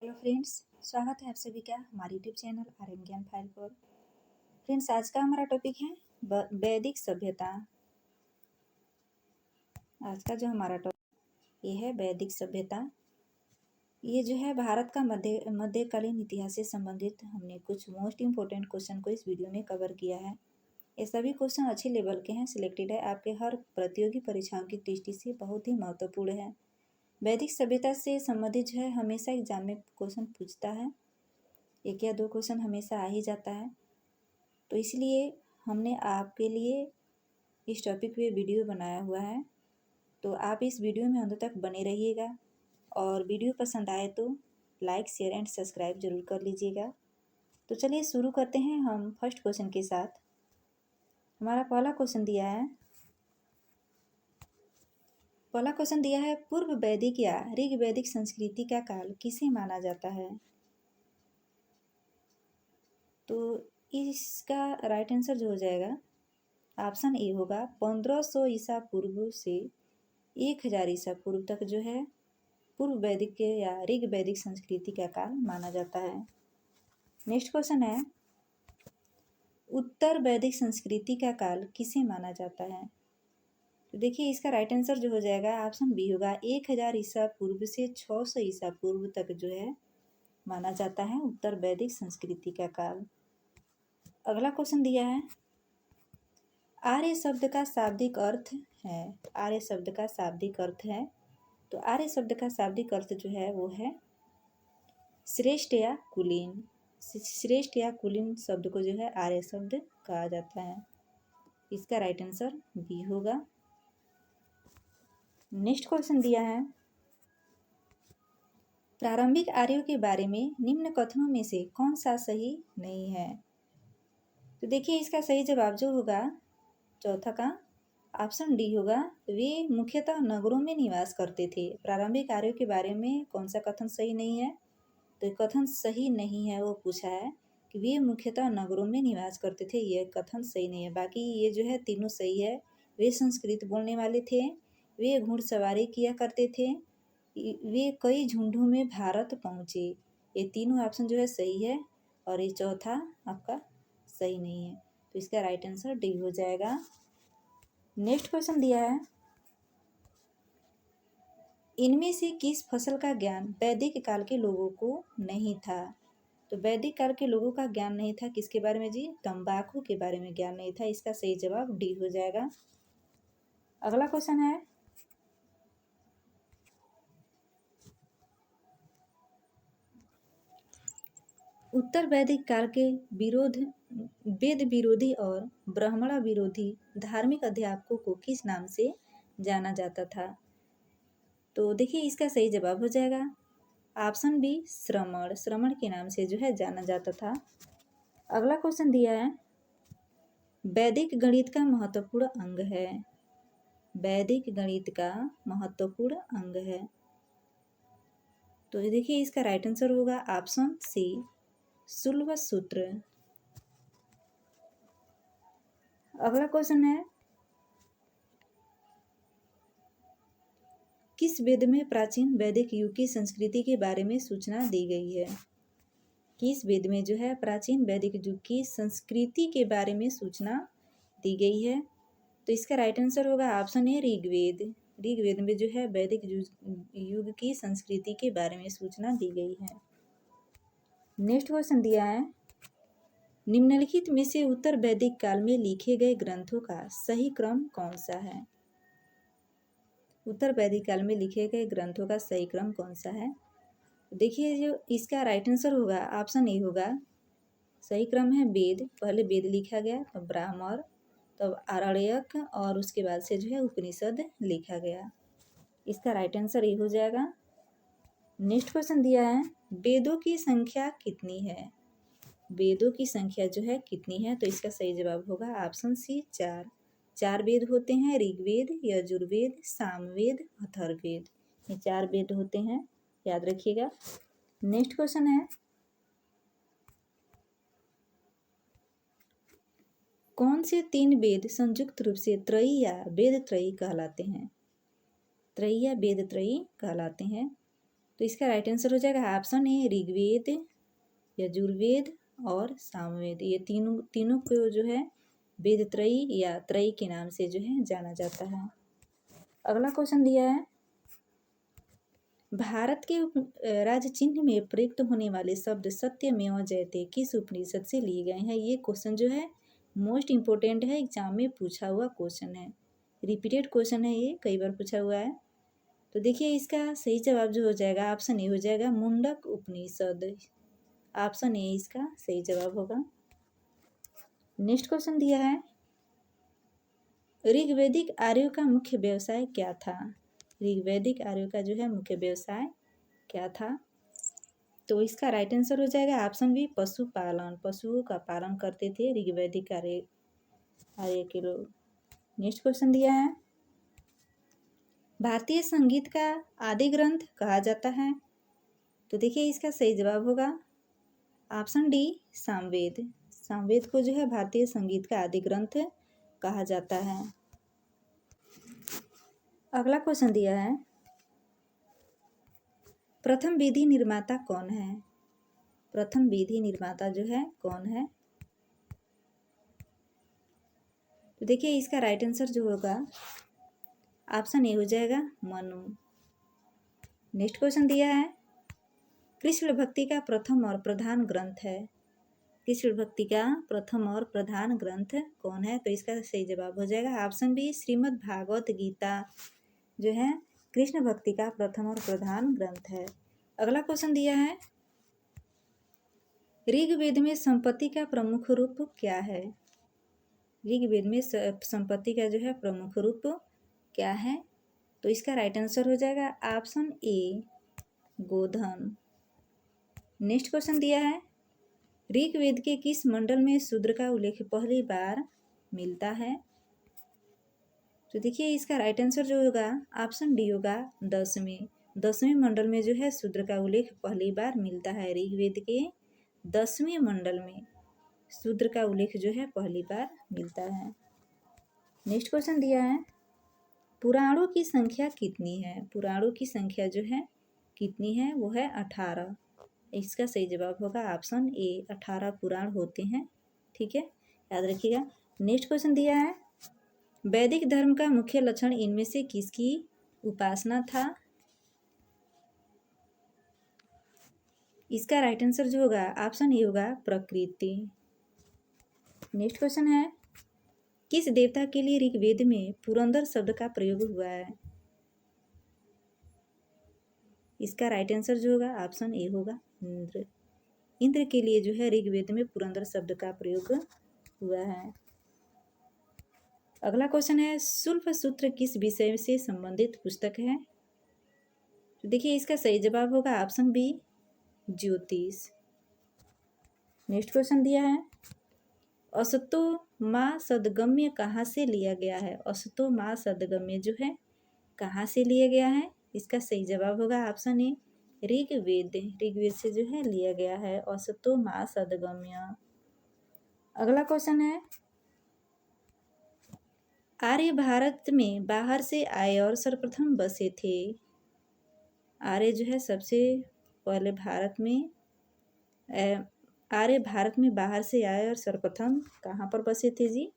Hello friends, स्वागत है आप सभी का हमारे यूट्यूब चैनल आर्यन ज्ञान फाइल पर। फ्रेंड्स, आज का हमारा टॉपिक है वैदिक सभ्यता। आज का जो हमारा टॉपिक ये है वैदिक सभ्यता। ये जो है भारत का मध्यकालीन इतिहास से संबंधित हमने कुछ मोस्ट इम्पोर्टेंट क्वेश्चन को इस वीडियो में कवर किया है। ये सभी क्वेश्चन अच्छे लेवल के हैं, सिलेक्टेड है, आपके हर प्रतियोगी परीक्षाओं की दृष्टि से बहुत ही महत्वपूर्ण है। वैदिक सभ्यता से संबंधित जो है हमेशा एग्जाम में क्वेश्चन पूछता है, एक या दो क्वेश्चन हमेशा आ ही जाता है। तो इसलिए हमने आपके लिए इस टॉपिक पे वीडियो बनाया हुआ है। तो आप इस वीडियो में अंत तक बने रहिएगा और वीडियो पसंद आए तो लाइक शेयर एंड सब्सक्राइब जरूर कर लीजिएगा। तो चलिए शुरू करते हैं हम फर्स्ट क्वेश्चन के साथ। हमारा पहला क्वेश्चन दिया है पूर्व वैदिक या ऋग वैदिक संस्कृति का काल किसे माना जाता है। तो इसका राइट आंसर जो हो जाएगा ऑप्शन ए होगा 1500 ईसा पूर्व से 1000 ईसा पूर्व तक जो है पूर्व वैदिक के या ऋग वैदिक संस्कृति का काल माना जाता है। नेक्स्ट क्वेश्चन है उत्तर वैदिक संस्कृति का काल किसे माना जाता है। तो देखिए इसका राइट आंसर जो हो जाएगा ऑप्शन बी होगा 1000 ईसा पूर्व से 600 ईसा पूर्व तक जो है माना जाता है उत्तर वैदिक संस्कृति का काल। अगला क्वेश्चन दिया है आर्य शब्द का शाब्दिक अर्थ है। आर्य शब्द का शाब्दिक अर्थ है, तो आर्य शब्द का शाब्दिक अर्थ जो है वो है श्रेष्ठ या कुलीन। श्रेष्ठ या कुलीन शब्द को जो है आर्य शब्द कहा जाता है। इसका राइट आंसर बी होगा। नेक्स्ट क्वेश्चन दिया है प्रारंभिक आर्यों के बारे में निम्न कथनों में से कौन सा सही नहीं है। तो देखिए इसका सही जवाब जो होगा चौथा का ऑप्शन डी होगा, वे मुख्यतः नगरों में निवास करते थे। प्रारंभिक आर्यों के बारे में कौन सा कथन सही नहीं है, तो कथन सही नहीं है वो पूछा है कि वे मुख्यतः नगरों में निवास करते थे, ये कथन सही नहीं है। बाकी ये जो है तीनों सही है। वे संस्कृत बोलने वाले थे, वे घुड़सवारी किया करते थे, वे कई झुंडों में भारत पहुँचे। ये तीनों ऑप्शन जो है सही है और ये चौथा आपका सही नहीं है। तो इसका राइट आंसर डी हो जाएगा। नेक्स्ट क्वेश्चन दिया है इनमें से किस फसल का ज्ञान वैदिक काल के लोगों को नहीं था। तो वैदिक काल के लोगों का ज्ञान नहीं था किसके बारे में जी, तंबाकू के बारे में ज्ञान नहीं था। इसका सही जवाब डी हो जाएगा। अगला क्वेश्चन है उत्तर वैदिक काल के वेद विरोधी और ब्राह्मण विरोधी धार्मिक अध्यापकों को किस नाम से जाना जाता था। तो देखिए इसका सही जवाब हो जाएगा ऑप्शन बी श्रमण। श्रमण के नाम से जो है जाना जाता था। अगला क्वेश्चन दिया है वैदिक गणित का महत्वपूर्ण अंग है। वैदिक गणित का महत्वपूर्ण अंग है, तो देखिए इसका राइट आंसर होगा ऑप्शन सी शुल्ब सूत्र। अगला क्वेश्चन है किस वेद में प्राचीन वैदिक युग की संस्कृति के बारे में सूचना दी गई है। किस वेद में जो है प्राचीन वैदिक युग की संस्कृति के बारे में सूचना दी गई है। तो इसका राइट आंसर होगा ऑप्शन ए ऋग्वेद। ऋग्वेद में जो है वैदिक युग की संस्कृति के बारे में सूचना दी गई है। नेक्स्ट क्वेश्चन दिया है निम्नलिखित में से उत्तर वैदिक काल में लिखे गए ग्रंथों का सही क्रम कौन सा है। उत्तर वैदिक काल में लिखे गए ग्रंथों का सही क्रम कौन सा है। देखिए जो इसका राइट आंसर होगा ऑप्शन ए होगा। सही क्रम है वेद, पहले वेद लिखा गया, तब ब्राह्मण, तब आरण्यक और उसके बाद से जो है उपनिषद लिखा गया। इसका राइट आंसर ए हो जाएगा। नेक्स्ट क्वेश्चन दिया है वेदों की संख्या कितनी है। वेदों की संख्या जो है कितनी है, तो इसका सही जवाब होगा ऑप्शन सी 4। 4 वेद होते हैं, ऋग्वेद, यजुर्वेद, सामवेद, अथर्ववेद। ये 4 वेद होते हैं, याद रखिएगा। नेक्स्ट क्वेश्चन है कौन से 3 वेद संयुक्त रूप से त्रयी या वेद त्रयी कहलाते हैं। त्रयी या वेद त्रयी कहलाते हैं। तो इसका राइट आंसर हो जाएगा ऑप्शन ए ऋग्वेद, यजुर्वेद और सामवेद। ये तीनों तीनों को जो है वेद त्रयी या त्रयी के नाम से जो है जाना जाता है। अगला क्वेश्चन दिया है, भारत के राज्य चिन्ह में प्रयुक्त होने वाले शब्द सत्यमेव जयते किस उपनिषद से लिए गए हैं। ये क्वेश्चन जो है मोस्ट इम्पोर्टेंट है, एग्जाम में पूछा हुआ क्वेश्चन है, रिपीटेड क्वेश्चन है, ये कई बार पूछा हुआ है। तो देखिए इसका सही जवाब जो हो जाएगा ऑप्शन ए हो जाएगा मुंडक उपनिषद। ऑप्शन ए इसका सही जवाब होगा। नेक्स्ट क्वेश्चन दिया है, ऋग्वैदिक आर्यों का मुख्य व्यवसाय क्या था। ऋग्वैदिक आर्यों का जो है मुख्य व्यवसाय क्या था। तो इसका राइट आंसर हो जाएगा ऑप्शन बी पशुपालन। पशुओं का पालन करते थे ऋग्वैदिक आर्य के लोग। नेक्स्ट क्वेश्चन दिया है, भारतीय संगीत का आदि ग्रंथ कहा जाता है। तो देखिए इसका सही जवाब होगा ऑप्शन डी सामवेद। सामवेद को जो है भारतीय संगीत का आदि ग्रंथ कहा जाता है। अगला क्वेश्चन दिया है, प्रथम विधि निर्माता कौन है। प्रथम विधि निर्माता जो है कौन है। तो देखिए इसका राइट आंसर जो होगा ऑप्शन ए हो जाएगा मनु। नेक्स्ट क्वेश्चन दिया है, कृष्ण भक्ति का प्रथम और प्रधान ग्रंथ है। कृष्ण भक्ति का प्रथम और प्रधान ग्रंथ कौन है। तो इसका सही जवाब हो जाएगा ऑप्शन बी श्रीमद् भागवत गीता जो है कृष्ण भक्ति का प्रथम और प्रधान ग्रंथ है। अगला क्वेश्चन दिया है, ऋग्वेद में संपत्ति का प्रमुख रूप क्या है। ऋग्वेद में संपत्ति का जो है प्रमुख रूप क्या है। तो इसका राइट आंसर हो जाएगा option A Godhan. Next question दिया है, ऋग्वेद के किस मंडल में शूद्र का उल्लेख पहली बार मिलता है। तो देखिए इसका राइट आंसर जो होगा ऑप्शन डी होगा 10वें मंडल में जो है शूद्र का उल्लेख पहली बार मिलता है। ऋग्वेद के 10वें मंडल में शूद्र का उल्लेख जो है पहली बार मिलता है। नेक्स्ट क्वेश्चन दिया है, पुराणों की संख्या कितनी है। पुराणों की संख्या जो है कितनी है, वो है 18। इसका सही जवाब होगा ऑप्शन ए 18 पुराण होते हैं। ठीक है, याद रखिएगा। नेक्स्ट क्वेश्चन दिया है, वैदिक धर्म का मुख्य लक्षण इनमें से किसकी उपासना था। इसका राइट आंसर जो होगा ऑप्शन ए होगा प्रकृति। नेक्स्ट क्वेश्चन है, किस देवता के लिए ऋग्वेद में पुरंदर शब्द का प्रयोग हुआ है। इसका राइट आंसर जो होगा ऑप्शन ए होगा इंद्र। इंद्र के लिए जो है ऋग्वेद में पुरंदर शब्द का प्रयोग हुआ है। अगला क्वेश्चन है, शुल्फ सूत्र किस विषय से संबंधित पुस्तक है। तो देखिए इसका सही जवाब होगा ऑप्शन बी ज्योतिष। नेक्स्ट क्वेश्चन दिया है, असतो माँ सदगम्य कहाँ से लिया गया है। असतो माँ सदगम्य जो है कहाँ से लिया गया है। इसका सही जवाब होगा ऑप्शन ए ऋग्वेद। ऋग्वेद से जो है लिया गया है असतो माँ सदगम्य। अगला क्वेश्चन है, आर्य भारत में बाहर से आए और सर्वप्रथम बसे थे। आर्य जो है सबसे पहले आर्य भारत में बाहर से आए और सर्वप्रथम कहाँ पर बसे थे जी।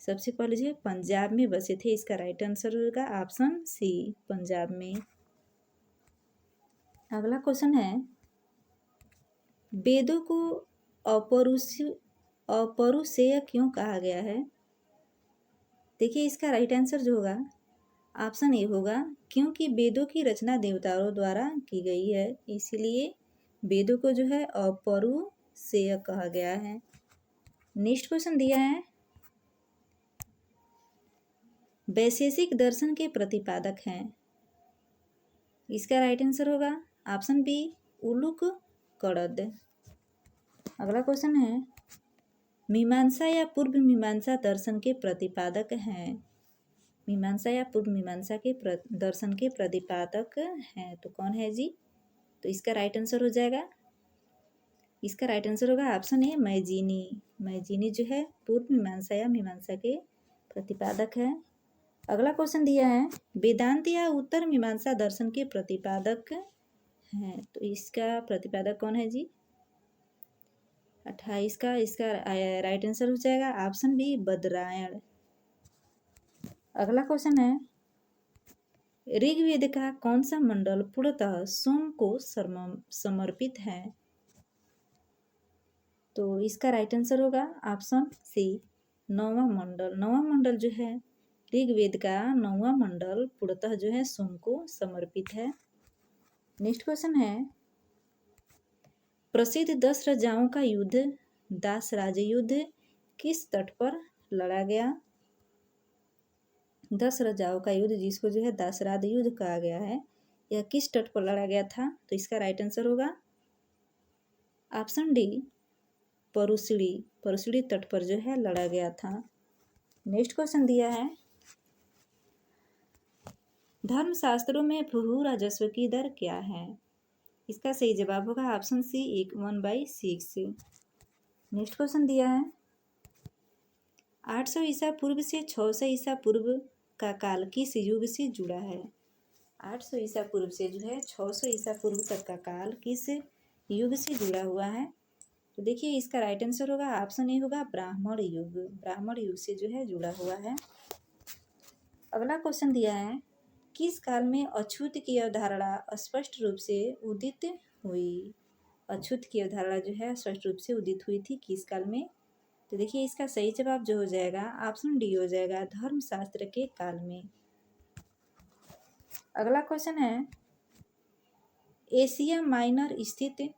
सबसे पहले जो है पंजाब में बसे थे। इसका राइट आंसर होगा ऑप्शन सी पंजाब में। अगला क्वेश्चन है, वेदों को अपरुषेय क्यों कहा गया है। देखिए इसका राइट आंसर जो होगा ऑप्शन ए होगा क्योंकि वेदों की रचना देवताओं द्वारा की गई है, इसीलिए वेदों को जो है अपरुषेय कहा गया है। नेक्स्ट क्वेश्चन दिया है, वैशेषिक दर्शन के प्रतिपादक हैं। इसका राइट आंसर होगा ऑप्शन बी उलूक कड़द। अगला क्वेश्चन है, मीमांसा या पूर्व मीमांसा दर्शन के प्रतिपादक हैं। मीमांसा या पूर्व मीमांसा के दर्शन के प्रतिपादक हैं तो कौन है जी। तो इसका राइट आंसर हो जाएगा, इसका राइट आंसर होगा ऑप्शन ए मैजीनी। मैजीनी जो है पूर्व मीमांसा या मीमांसा के प्रतिपादक है। अगला क्वेश्चन दिया है, वेदांत या उत्तर मीमांसा दर्शन के प्रतिपादक हैं। तो इसका प्रतिपादक कौन है जी? 28 का इसका राइट आंसर हो जाएगा ऑप्शन बी बदरायण। अगला क्वेश्चन है, ऋग्वेद का कौन सा मंडल पूर्णतः सोम को समर्पित है? तो इसका राइट आंसर होगा ऑप्शन सी नौवां मंडल। नौवां मंडल जो है ऋग्वेद का नौवां मंडल पूर्णतः जो है सोम को समर्पित है। नेक्स्ट क्वेश्चन है, प्रसिद्ध 10 राजाओं का युद्ध दासराज युद्ध किस तट पर लड़ा गया? 10 राजाओं का युद्ध जिसको जो है दासराज युद्ध कहा गया है, यह किस तट पर लड़ा गया था? तो इसका राइट आंसर होगा ऑप्शन डी परुसड़ी तट पर जो है लड़ा गया था। नेक्स्ट क्वेश्चन दिया है, धर्मशास्त्रों में भू राजस्व की दर क्या है? इसका सही जवाब होगा ऑप्शन सी 1/6। नेक्स्ट क्वेश्चन दिया है, 800 ईसा पूर्व से 600 ईसा पूर्व का काल किस युग से जुड़ा है? 800 ईसा पूर्व से जो है 600 ईसा पूर्व तक का काल किस युग से जुड़ा हुआ है? तो देखिए इसका राइट आंसर होगा ऑप्शन ए होगा ब्राह्मण युग। ब्राह्मण युग से जो है जुड़ा हुआ है। अगला क्वेश्चन दिया है, किस काल में अछूत की अवधारणा स्पष्ट रूप से उदित हुई? अछूत की अवधारणा जो है स्पष्ट रूप से उदित हुई थी किस काल में? तो देखिए इसका सही जवाब जो हो जाएगा ऑप्शन डी हो जाएगा धर्मशास्त्र के काल में। अगला क्वेश्चन है, एशिया माइनर स्थित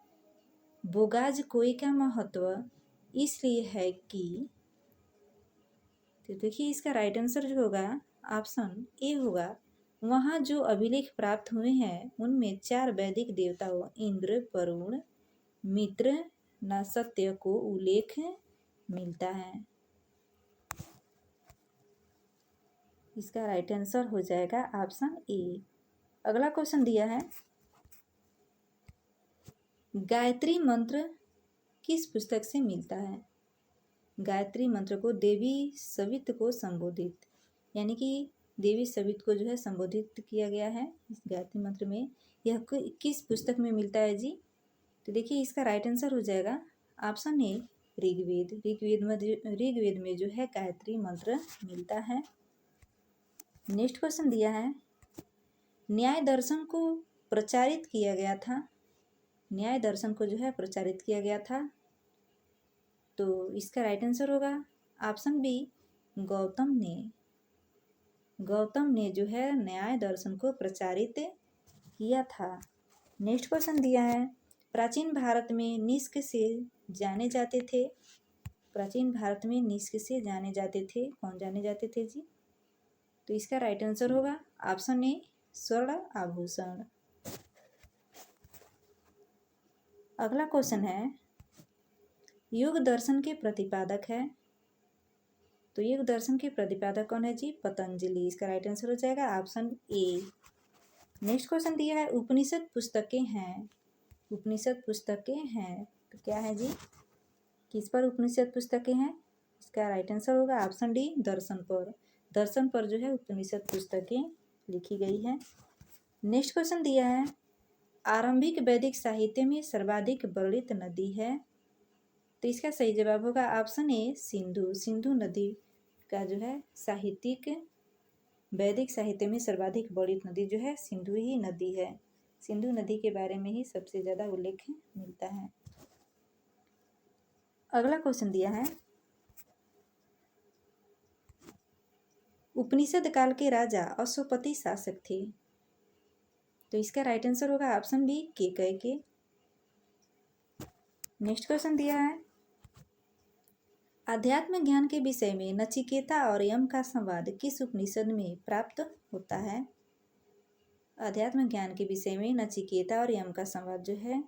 बोगाज कोई का महत्व इसलिए है कि, तो देखिए इसका राइट आंसर जो होगा ऑप्शन ए होगा, वहाँ जो अभिलेख प्राप्त हुए हैं उनमें 4 वैदिक देवताओं इंद्र वरुण मित्र न सत्य को उल्लेख मिलता है। इसका राइट आंसर हो जाएगा ऑप्शन ए। अगला क्वेश्चन दिया है, गायत्री मंत्र किस पुस्तक से मिलता है? गायत्री मंत्र को देवी सवित को संबोधित, यानी कि देवी सवित को जो है संबोधित किया गया है इस गायत्री मंत्र में। यह किस पुस्तक में मिलता है जी? तो देखिए इसका राइट आंसर हो जाएगा ऑप्शन ए ऋग्वेद। ऋग्वेद में जो है गायत्री मंत्र मिलता है। नेक्स्ट क्वेश्चन दिया है, न्याय दर्शन को प्रचारित किया गया था। न्याय दर्शन को जो है प्रचारित किया गया था, तो इसका राइट आंसर होगा ऑप्शन बी गौतम ने। गौतम ने जो है न्याय दर्शन को प्रचारित किया था। नेक्स्ट क्वेश्चन दिया है, प्राचीन भारत में निष्क से जाने जाते थे। प्राचीन भारत में निष्क से जाने जाते थे, कौन जाने जाते थे जी? तो इसका राइट आंसर होगा ऑप्शन ए स्वर्ण आभूषण। अगला क्वेश्चन है, युग दर्शन के प्रतिपादक है। तो युग दर्शन के प्रतिपादक कौन है जी? पतंजलि। इसका राइट आंसर हो जाएगा ऑप्शन ए। नेक्स्ट क्वेश्चन दिया है, उपनिषद पुस्तकें हैं। उपनिषद पुस्तकें हैं तो क्या है जी? किस पर उपनिषद पुस्तकें हैं? इसका राइट आंसर होगा ऑप्शन डी दर्शन पर। दर्शन पर जो है उपनिषद पुस्तकें लिखी गई है। नेक्स्ट क्वेश्चन दिया है, आरंभिक वैदिक साहित्य में सर्वाधिक वर्णित नदी है। तो इसका सही जवाब होगा ऑप्शन ए सिंधु। सिंधु नदी का जो है साहित्यिक वैदिक साहित्य में सर्वाधिक वर्णित नदी जो है सिंधु ही नदी है। सिंधु नदी के बारे में ही सबसे ज़्यादा उल्लेख मिलता है। अगला क्वेश्चन दिया है, उपनिषद काल के राजा अश्वपति शासक थे। तो इसका राइट आंसर होगा option B Kekaya. Next question दिया है, आध्यात्म ज्ञान के विषय में नचिकेता और यम का संवाद किस उपनिषद में प्राप्त होता है? आध्यात्म ज्ञान के विषय में नचिकेता और यम का संवाद जो है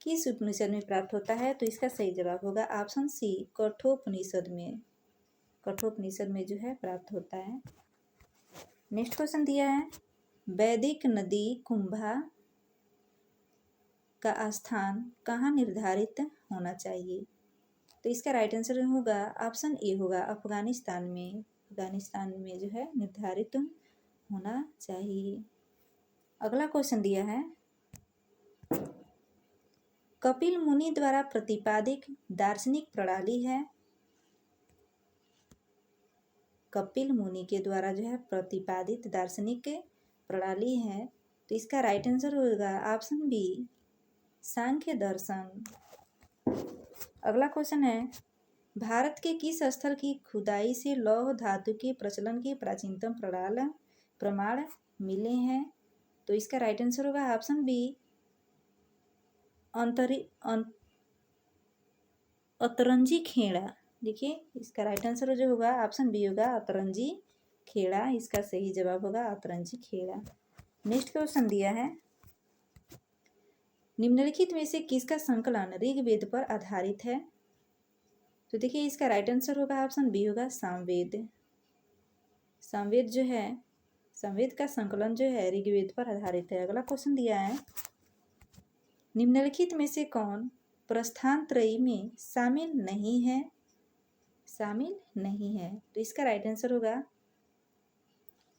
किस उपनिषद में प्राप्त होता है? तो इसका सही जवाब होगा ऑप्शन सी कठोपनिषद में। कठोपनिषद में जो है प्राप्त होता है। नेक्स्ट क्वेश्चन दिया है, वैदिक नदी कुंभा का स्थान कहाँ निर्धारित होना चाहिए? तो इसका राइट आंसर होगा ऑप्शन ए होगा अफगानिस्तान में। अफगानिस्तान में जो है निर्धारित होना चाहिए। अगला क्वेश्चन दिया है, कपिल मुनि द्वारा प्रतिपादित दार्शनिक प्रणाली है। कपिल मुनि के द्वारा जो है प्रतिपादित दार्शनिक प्रणाली है, तो इसका राइट आंसर होगा ऑप्शन बी, सांख्य दर्शन। अगला क्वेश्चन है, भारत के किस स्थल की खुदाई से लौह धातु के प्रचलन के प्राचीनतम प्रमाण मिले हैं? तो इसका राइट आंसर होगा ऑप्शन बी, अतरंजी खेड़ा। देखिए इसका राइट आंसर जो होगा ऑप्शन बी होगा अतरंजी खेड़ा, इसका सही जवाब होगा अतरंजी खेड़ा। नेक्स्ट क्वेश्चन दिया है, निम्नलिखित में से किसका संकलन ऋग्वेद पर आधारित है? तो देखिए इसका राइट आंसर होगा ऑप्शन बी होगा सामवेद। सामवेद जो है, सामवेद का संकलन जो है ऋग्वेद पर आधारित है। अगला क्वेश्चन दिया है, निम्नलिखित में से कौन प्रस्थान त्रयी में शामिल नहीं है? शामिल नहीं है, तो इसका राइट आंसर होगा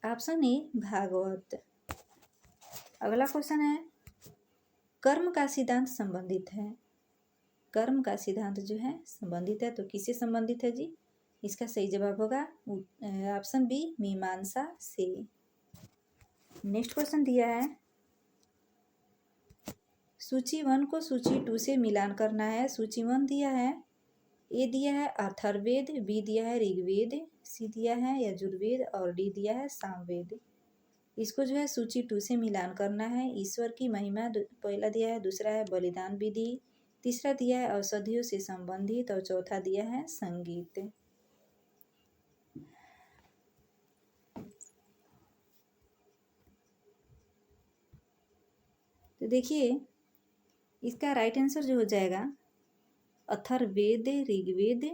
ऑप्शन ए भागवत। अगला क्वेश्चन है, कर्म का सिद्धांत संबंधित है। कर्म का सिद्धांत जो है संबंधित है, तो किससे संबंधित है जी? इसका सही जवाब होगा ऑप्शन बी, मीमांसा से। नेक्स्ट क्वेश्चन दिया है, सूची 1 को सूची 2 से मिलान करना है। सूची 1 दिया है, ए दिया है अथर्ववेद, बी दिया है ऋग्वेद, सी दिया है यजुर्वेद और डी दिया है सामवेद। इसको जो है सूची 2 से मिलान करना है। ईश्वर की महिमा पहला दिया है, दूसरा है बलिदान विधि, तीसरा दिया है औषधियों से संबंधित और चौथा दिया है संगीत। तो देखिए इसका राइट आंसर जो हो जाएगा अथर्ववेद, ऋग्वेद,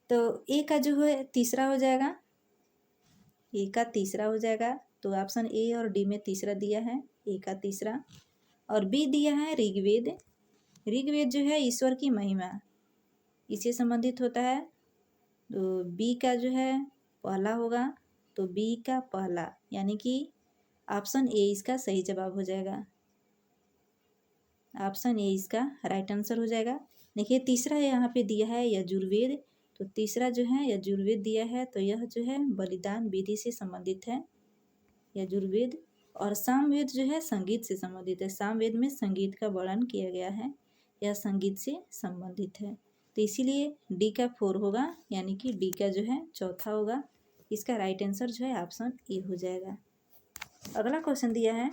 तो ए का जो है तीसरा हो जाएगा, ए का तीसरा हो जाएगा। तो ऑप्शन ए और डी में तीसरा दिया है, ए का तीसरा। और बी दिया है ऋग्वेद। ऋग्वेद जो है ईश्वर की महिमा, इससे संबंधित होता है, तो बी का जो है पहला होगा, तो बी का पहला यानी कि ऑप्शन ए इसका सही जवाब हो जाएगा। ऑप्शन ए इसका राइट आंसर हो जाएगा। देखिए तीसरा यहाँ पे दिया है यजुर्वेद, तो तीसरा जो है यजुर्वेद दिया है, तो यह जो है बलिदान विधि से संबंधित है यजुर्वेद। और सामवेद जो है संगीत से संबंधित है। सामवेद में संगीत का वर्णन किया गया है, यह संगीत से संबंधित है, तो इसीलिए डी का 4 होगा, यानी कि डी का जो है चौथा होगा। इसका राइट आंसर जो है ऑप्शन ए हो जाएगा। अगला क्वेश्चन दिया है,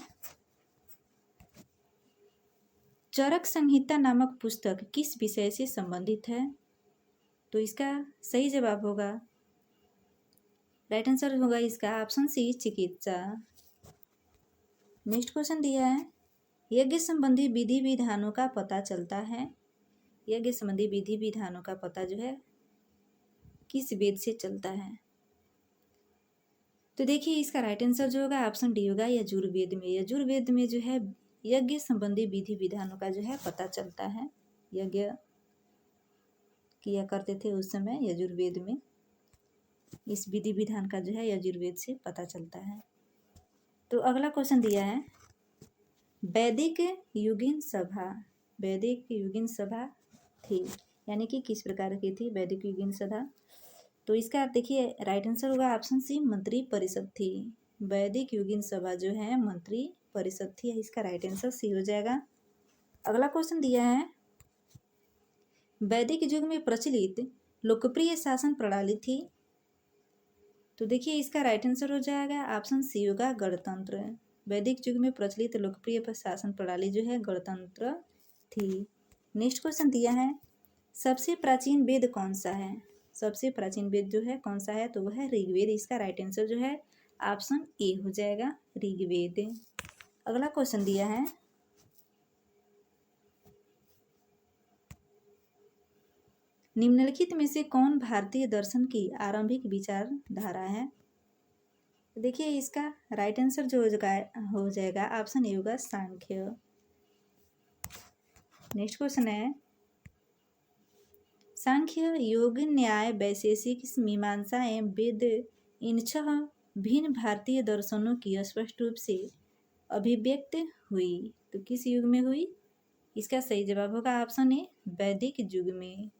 चरक संहिता नामक पुस्तक किस विषय से संबंधित है? तो इसका सही जवाब होगा, राइट आंसर होगा इसका ऑप्शन सी, चिकित्सा। नेक्स्ट क्वेश्चन दिया है, यज्ञ संबंधी विधि विधानों का पता चलता है। यज्ञ संबंधी विधि विधानों का पता जो है किस वेद से चलता है? तो देखिए इसका राइट आंसर जो होगा ऑप्शन डी होगा यजुर्वेद में। यजुर्वेद में जो है यज्ञ संबंधी विधि विधानों का जो है पता चलता है। यज्ञ किया करते थे उस समय यजुर्वेद में, इस विधि विधान का जो है यजुर्वेद से पता चलता है। तो अगला क्वेश्चन दिया है, वैदिक युगीन सभा, वैदिक युगीन सभा थी, यानी कि किस प्रकार की थी वैदिक युगीन सभा? तो इसका देखिए राइट आंसर होगा ऑप्शन सी, मंत्री परिषद थी। वैदिक युगीन सभा जो है मंत्री परिषद थी, इसका राइट आंसर सी हो जाएगा। अगला क्वेश्चन दिया है, वैदिक युग में प्रचलित लोकप्रिय शासन प्रणाली थी। तो देखिए इसका राइट आंसर हो जाएगा ऑप्शन सी होगा गणतंत्र। वैदिक युग में प्रचलित लोकप्रिय शासन प्रणाली जो है गणतंत्र थी। नेक्स्ट क्वेश्चन दिया है, सबसे प्राचीन वेद कौन सा है? सबसे प्राचीन वेद जो है कौन सा है? तो वह है ऋग्वेद। इसका राइट आंसर जो है ऑप्शन ए हो जाएगा, ऋग्वेद। अगला क्वेश्चन दिया है, निम्नलिखित में से कौन भारतीय दर्शन की आरंभिक विचारधारा है? देखिए इसका राइट आंसर जो हो जाएगा ऑप्शन ए होगा सांख्य। नेक्स्ट क्वेश्चन है, सांख्य योग न्याय वैशेषिक मीमांसा एवं वेद इन 6 भिन्न भारतीय दर्शनों की स्पष्ट रूप से अभिव्यक्त हुई। तो किस युग में हुई? इसका सही जवाब होगा ऑप्शन ए, वैदिक युग में।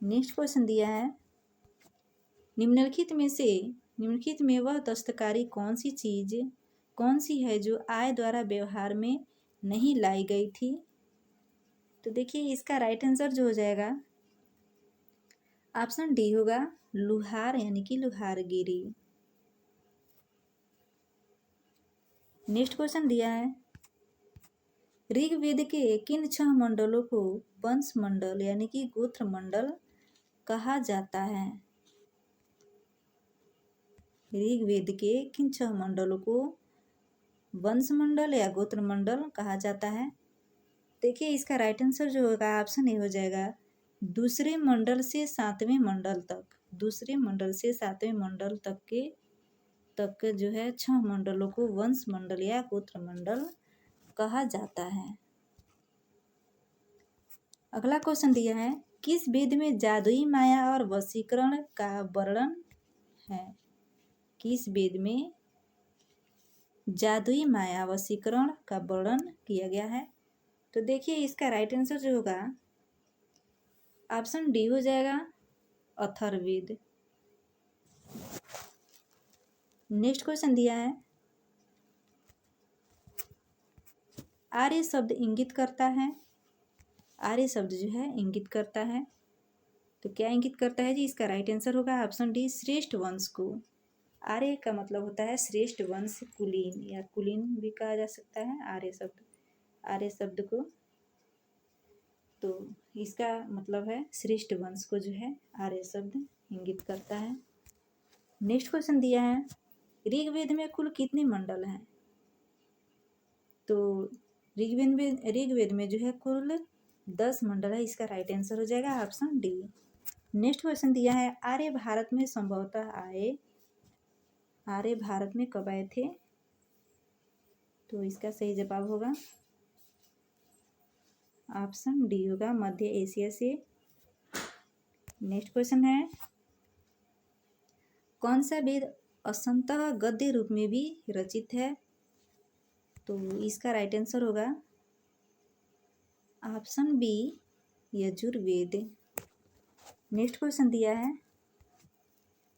नेक्स्ट क्वेश्चन दिया है, निम्नलिखित में वह दस्तकारी कौन सी है जो आय द्वारा व्यवहार में नहीं लाई गई थी? तो देखिए इसका राइट आंसर जो हो जाएगा ऑप्शन डी होगा, लुहार यानी कि लुहारगिरी। नेक्स्ट क्वेश्चन दिया है, ऋग्वेद के किन 6 मंडलों को वंश मंडल यानी कि गोत्र मंडल कहा जाता है? ऋग्वेद के किन 6 मंडलों को वंश मंडल या गोत्र मंडल कहा जाता है? देखिए इसका राइट आंसर जो होगा ऑप्शन ए हो जाएगा, दूसरे मंडल से 7वें मंडल तक। दूसरे मंडल से 7वें मंडल तक जो है 6 मंडलों को वंश मंडल या गोत्र मंडल कहा जाता है। अगला क्वेश्चन दिया है, किस वेद में जादुई माया और वशीकरण का वर्णन है? किस वेद में जादुई माया वशीकरण का वर्णन किया गया है? तो देखिए इसका राइट आंसर जो होगा ऑप्शन डी हो जाएगा, अथर्ववेद। नेक्स्ट क्वेश्चन दिया है, आर्य शब्द इंगित करता है। आर्य शब्द जो है इंगित करता है, तो क्या इंगित करता है जी? इसका राइट आंसर होगा ऑप्शन डी, श्रेष्ठ वंश को। आर्य का मतलब होता है श्रेष्ठ वंश, कुलीन या कुलीन भी कहा जा सकता है आर्य शब्द को। तो इसका मतलब है श्रेष्ठ वंश को जो है आर्य शब्द इंगित करता है। नेक्स्ट क्वेश्चन दिया है, ऋग्वेद में कुल कितने मंडल हैं? तो ऋग्वेद में जो है कुल 10 मंडल है। इसका राइट आंसर हो जाएगा ऑप्शन डी। नेक्स्ट क्वेश्चन दिया है, आर्य भारत में संभवतः आए। आर्य भारत में कब आए थे? तो इसका सही जवाब होगा ऑप्शन डी होगा, मध्य एशिया से। नेक्स्ट क्वेश्चन है, कौन सा वेद असंतः गद्य रूप में भी रचित है? तो इसका राइट आंसर होगा option B, Yajurveda. Next question दिया है,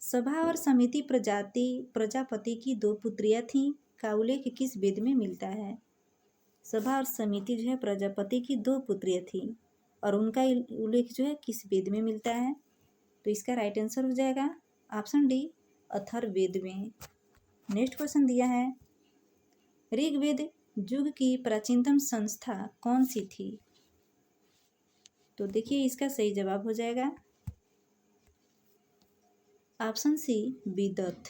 सभा और समिति प्रजापति की 2 पुत्रियां थीं का उल्लेख किस वेद में मिलता है? सभा और समिति जो है प्रजापति की 2 पुत्रियां थीं और उनका उल्लेख जो है किस वेद में मिलता है? तो इसका राइट आंसर हो जाएगा ऑप्शन डी, अथर्ववेद में। नेक्स्ट क्वेश्चन दिया है, ऋग्वेद युग की प्राचीनतम संस्था कौन सी थी? तो देखिए इसका सही जवाब हो जाएगा ऑप्शन सी, विदत।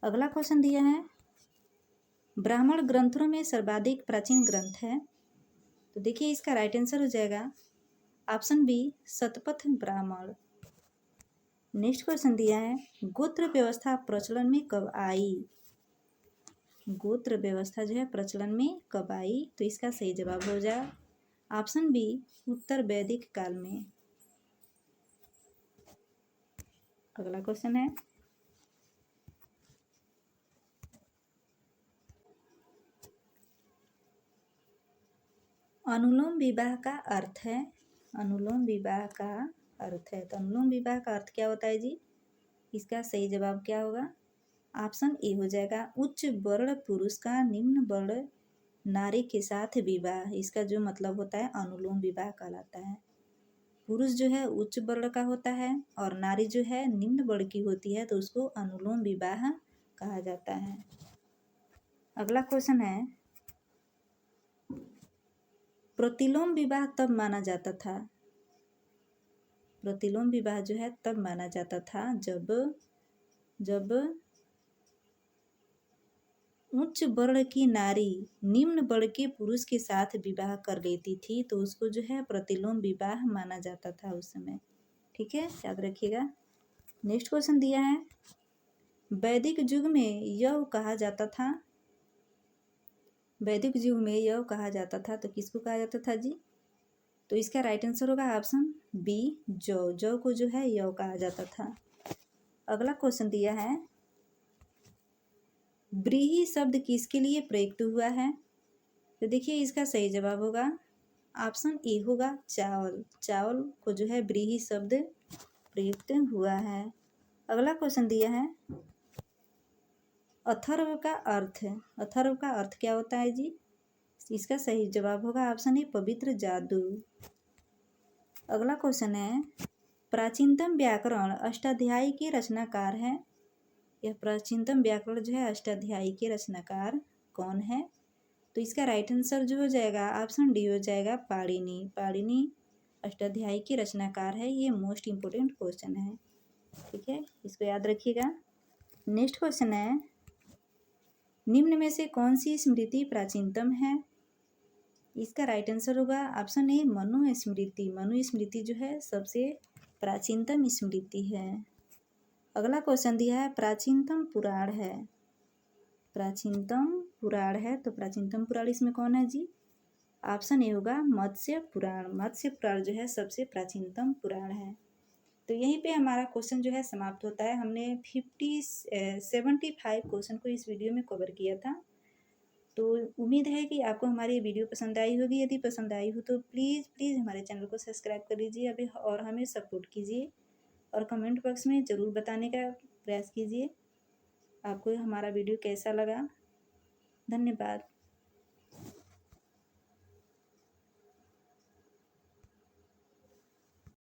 अगला क्वेश्चन दिया है, ब्राह्मण ग्रंथों में सर्वाधिक प्राचीन ग्रंथ है। तो देखिए इसका राइट आंसर हो जाएगा option B, Shatapatha Brahmana. Next question दिया है, गोत्र व्यवस्था प्रचलन में कब आई? गोत्र व्यवस्था जो है प्रचलन में कब आई? तो इसका सही जवाब हो जाएगा ऑप्शन बी, उत्तर वैदिक काल में। अगला क्वेश्चन है, अनुलोम विवाह का अर्थ है। अनुलोम विवाह का अर्थ है, तो अनुलोम विवाह का अर्थ क्या होता है जी? इसका सही जवाब क्या होगा? ऑप्शन ए हो जाएगा, उच्च वर्ण पुरुष का निम्न वर्ण नारी के साथ विवाह। इसका जो मतलब होता है अनुलोम विवाह कहलाता है। पुरुष जो है उच्च वर्ण का होता है और नारी जो है निम्न वर्ण की होती है, तो उसको अनुलोम विवाह कहा जाता है। अगला क्वेश्चन है, प्रतिलोम विवाह तब माना जाता था। प्रतिलोम विवाह जो है तब माना जाता था जब उच्च वर्ण की नारी निम्न वर्ण के पुरुष के साथ विवाह कर लेती थी, तो उसको जो है प्रतिलोम विवाह माना जाता था उस समय। ठीक है, याद रखिएगा। नेक्स्ट क्वेश्चन दिया है, वैदिक युग में यव कहा जाता था। वैदिक युग में यव कहा जाता था, तो किसको कहा जाता था जी? तो इसका राइट आंसर होगा ऑप्शन बी, जौ। जौ को जो है यव कहा जाता था। अगला क्वेश्चन दिया है, व्रीहि शब्द किसके लिए प्रयुक्त हुआ है? तो देखिए इसका सही जवाब होगा ऑप्शन ए होगा चावल। चावल को जो है व्रीहि शब्द प्रयुक्त हुआ है। अगला क्वेश्चन दिया है, अथर्व का अर्थ। अथर्व का अर्थ क्या होता है जी? इसका सही जवाब होगा ऑप्शन ए पवित्र जादू। अगला क्वेश्चन है, प्राचीनतम व्याकरण अष्टाध्यायी के रचनाकार है। यह प्राचीनतम व्याकरण जो है अष्टाध्यायी के रचनाकार कौन है? तो इसका राइट आंसर जो हो जाएगा ऑप्शन डी हो जाएगा पाणिनि। पाणिनि अष्टाध्यायी के रचनाकार है। ये मोस्ट इम्पोर्टेंट क्वेश्चन है, ठीक है, इसको याद रखिएगा। नेक्स्ट क्वेश्चन है, निम्न में से कौन सी स्मृति प्राचीनतम है? इसका राइट आंसर होगा ऑप्शन ए मनु स्मृति। मनु स्मृति जो है सबसे प्राचीनतम स्मृति है। अगला क्वेश्चन दिया है, प्राचीनतम पुराण है। प्राचीनतम पुराण है, तो प्राचीनतम पुराण इसमें कौन है जी? ऑप्शन ए होगा मत्स्य पुराण। मत्स्य पुराण जो है सबसे प्राचीनतम पुराण है। तो यहीं पे हमारा क्वेश्चन जो है समाप्त होता है। हमने 75 क्वेश्चन को इस वीडियो में कवर किया था। तो उम्मीद है कि आपको हमारी वीडियो पसंद आई होगी। यदि पसंद आई हो तो प्लीज़ प्लीज़ हमारे चैनल को सब्सक्राइब कर लीजिए अभी और हमें सपोर्ट कीजिए और कमेंट बॉक्स में ज़रूर बताने का प्रयास कीजिए आपको हमारा वीडियो कैसा लगा। धन्यवाद।